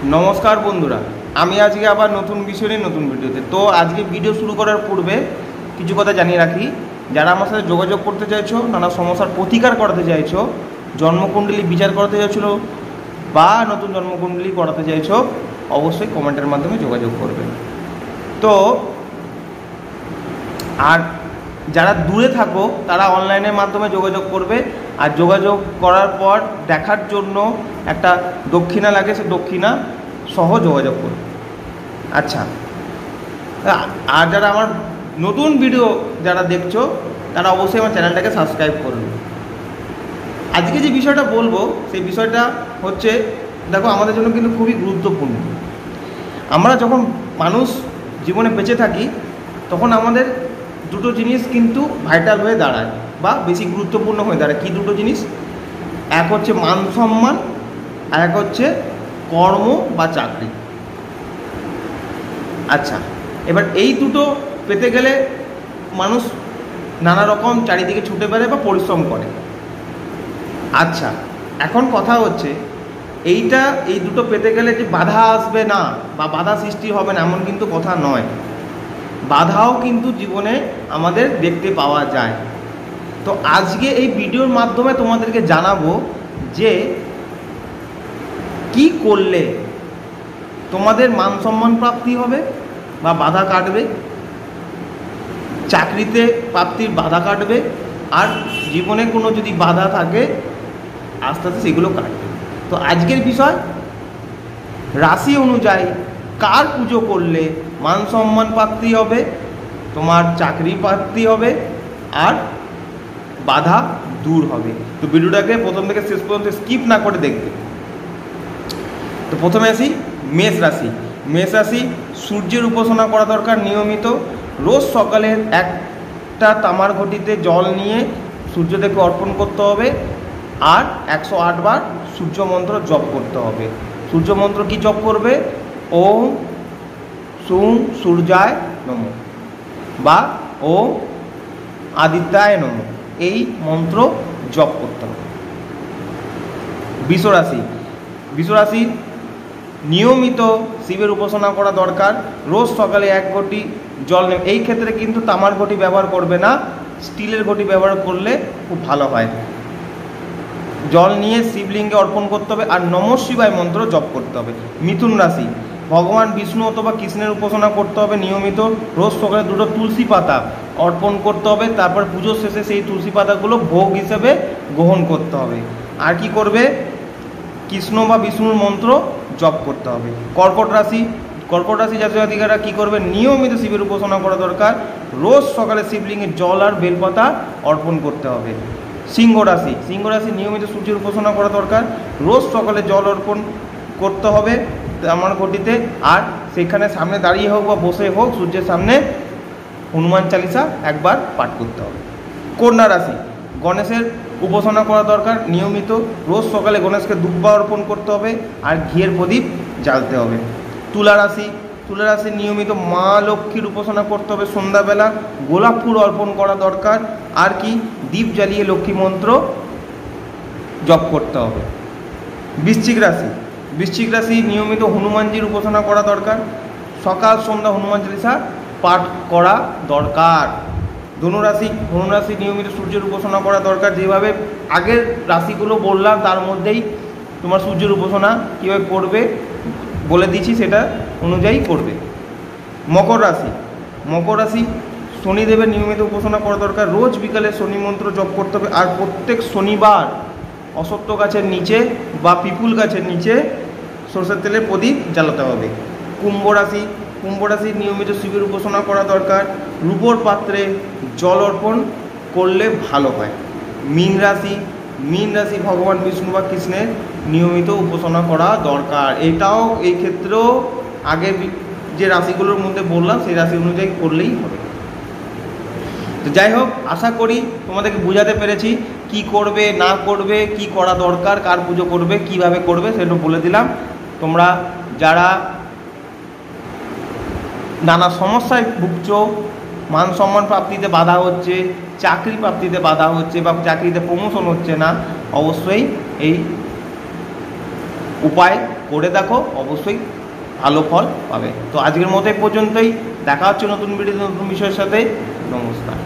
নমস্কার বন্ধুরা, আমি আজকে আবার নতুন বিষয় নিয়ে নতুন ভিডিওতে। তো আজকে ভিডিও শুরু করার পূর্বে কিছু কথা জানিয়ে রাখি। যারা আমার সাথে যোগাযোগ করতে চাইছো, নানা সমস্যার প্রতিকার করাতে চাইছো, জন্মকুণ্ডলী বিচার করাতে চাইছো বা নতুন জন্মকুণ্ডলী করাতে চাইছো, অবশ্যই কমেন্টের মাধ্যমে যোগাযোগ করবেন। তো আর যারা দূরে থাকো তারা অনলাইনের মাধ্যমে যোগাযোগ করবে। আর যোগাযোগ করার পর দেখার জন্য একটা দক্ষিণা লাগে, সে দক্ষিণা সহ যোগাযোগ করবে। আচ্ছা, আর যারা আমার নতুন ভিডিও যারা দেখছো তারা অবশ্যই আমার চ্যানেলটাকে সাবস্ক্রাইব করবে। আজকে যে বিষয়টা বলবো সেই বিষয়টা হচ্ছে, দেখো আমাদের জন্য কিন্তু খুবই গুরুত্বপূর্ণ। আমরা যখন মানুষ জীবনে বেঁচে থাকি তখন আমাদের দুটো জিনিস কিন্তু ভাইটাল হয়ে দাঁড়ায় বা বেশি গুরুত্বপূর্ণ হয়ে দাঁড়ায়। কী দুটো জিনিস? এক হচ্ছে মান সম্মান, আর এক হচ্ছে কর্ম বা চাকরি। আচ্ছা, এবার এই দুটো পেতে গেলে মানুষ নানা রকম চারিদিকে ছুটে বেড়ায় বা পরিশ্রম করে। আচ্ছা, এখন কথা হচ্ছে এই দুটো পেতে গেলে যে বাধা আসবে না বা বাধা সৃষ্টি হবে না এমন কিন্তু কথা নয়। বাধাও কিন্তু জীবনে আমাদের দেখতে পাওয়া যায়। তো আজকে এই ভিডিওর মাধ্যমে তোমাদেরকে জানাবো যে কি করলে তোমাদের মান সম্মান প্রাপ্তি হবে বা বাধা কাটবে, চাকরিতে প্রাপ্তির বাধা কাটবে, আর জীবনে কোনো যদি বাধা থাকে আস্তে আস্তে সেগুলো কাটবে। তো আজকের বিষয়, রাশি অনুযায়ী কার পুজো করলে মান সম্মান প্রাপ্তি হবে, তোমার চাকরি প্রাপ্তি হবে, আর বাধা দূর হবে। তো ভিডিওটাকে প্রথম থেকে শেষ পর্যন্ত স্কিপ না করে দেখবে। তো প্রথমে আসি মেষ রাশি। মেষ রাশি, সূর্যের উপাসনা করা দরকার নিয়মিত। রোজ সকালে একটা তামার ঘটিতে জল নিয়ে সূর্যদেবকে অর্পণ করতে হবে, আর 108 বার সূর্য মন্ত্র জপ করতে হবে। সূর্য মন্ত্র কি জপ করবে? ওম সুং সূর্যায় নমঃ বা ওম আদিত্যায় নমঃ, এই মন্ত্র জপ করতে হবে। বৃষরাশি, বৃষরাশি নিয়মিত শিবের উপাসনা করা দরকার। রোজ সকালে 1 ঘটি জল নেবে। এই ক্ষেত্রে কিন্তু তামার ঘটি ব্যবহার করবে না, স্টিলের ঘটি ব্যবহার করলে খুব ভালো হয়। জল নিয়ে শিবলিঙ্গে অর্পণ করতে হবে, আর নমঃ শিবায় মন্ত্র জপ করতে হবে। মিথুন রাশি, ভগবান বিষ্ণু অথবা কৃষ্ণের উপাসনা করতে হবে নিয়মিত। রোজ সকালে 2টো তুলসী পাতা অর্পণ করতে হবে, তারপর পুজোর শেষে সেই তুলসী পাতাগুলো ভোগ হিসেবে গ্রহণ করতে হবে। আর কি করবে? কৃষ্ণ বা বিষ্ণুর মন্ত্র জপ করতে হবে। কর্কট রাশি, কর্কট রাশি জাতীয় জাতিকারা কী করবে? নিয়মিত শিবের উপাসনা করা দরকার। রোজ সকালে শিবলিঙ্গে জল আর বেলপাতা অর্পণ করতে হবে। সিংহ রাশি, সিংহ রাশি নিয়মিত সূর্যের উপাসনা করা দরকার। রোজ সকালে জল অর্পণ করতে হবে আমার ঘটিতে, আর সেখানে সামনে দাঁড়িয়ে হোক বা বসে হোক সূর্যের সামনে হনুমান চালিসা একবার পাঠ করতে হবে। কন্যা রাশি, গণেশের উপাসনা করা দরকার নিয়মিত। রোজ সকালে গণেশকে দুব্বা অর্পণ করতে হবে, আর ঘিয়ের প্রদীপ জ্বালতে হবে। তুলা রাশি, তুলা রাশি নিয়মিত মা লক্ষ্মীর উপাসনা করতে হবে। সন্ধ্যাবেলা গোলাপ ফুল অর্পণ করা দরকার, আর কি দীপ জ্বালিয়ে লক্ষ্মী মন্ত্র জপ করতে হবে। বৃশ্চিক রাশি, বৃশ্চিক রাশি নিয়মিত হনুমানজির উপাসনা করা দরকার। সকাল সন্ধ্যা হনুমান চালিসা পাঠ করা দরকার। ধনুরাশি, ধনুরাশি নিয়মিত সূর্যের উপাসনা করা দরকার। যেভাবে আগের রাশিগুলো বললাম তার মধ্যেই তোমার সূর্যের উপাসনা কীভাবে করবে বলে দিচ্ছি, সেটা অনুযায়ী করবে। মকর রাশি, মকর রাশি শনিদেবের নিয়মিত উপাসনা করা দরকার। রোজ বিকালে শনি মন্ত্র জপ করতে হবে, আর প্রত্যেক শনিবার অশ্বত্থ গাছের নিচে বা পিপুল গাছের নিচে সরষের তেলের প্রদীপ জ্বালাতে হবে। কুম্ভ রাশি, কুম্ভ রাশি নিয়মিত শিবের উপাসনা করা দরকার। রূপোর পাত্রে জল অর্পণ করলে ভালো হয়। মীন রাশি, মীন রাশি ভগবান বিষ্ণু বা কৃষ্ণের নিয়মিত উপাসনা করা দরকার। এটাও এই ক্ষেত্রেও আগের যে রাশিগুলোর মধ্যে বললাম সেই রাশি অনুযায়ী করলেই হবে। তো যাই হোক, আশা করি তোমাদেরকে বোঝাতে পেরেছি কি করবে না করবে, কি করা দরকার, কার পুজো করবে, কিভাবে করবে সেটা বলে দিলাম। তোমরা যারা নানা সমস্যায় ভুগছ, মান সম্মান প্রাপ্তিতে বাধা হচ্ছে, চাকরি প্রাপ্তিতে বাধা হচ্ছে বা চাকরিতে প্রমোশন হচ্ছে না, অবশ্যই এই উপায় করে দেখো, অবশ্যই ভালো ফল পাবে। তো আজকের মতো এই পর্যন্তই, দেখা হচ্ছে নতুন ভিডিওতে নতুন বিষয়ের সাথে। নমস্কার।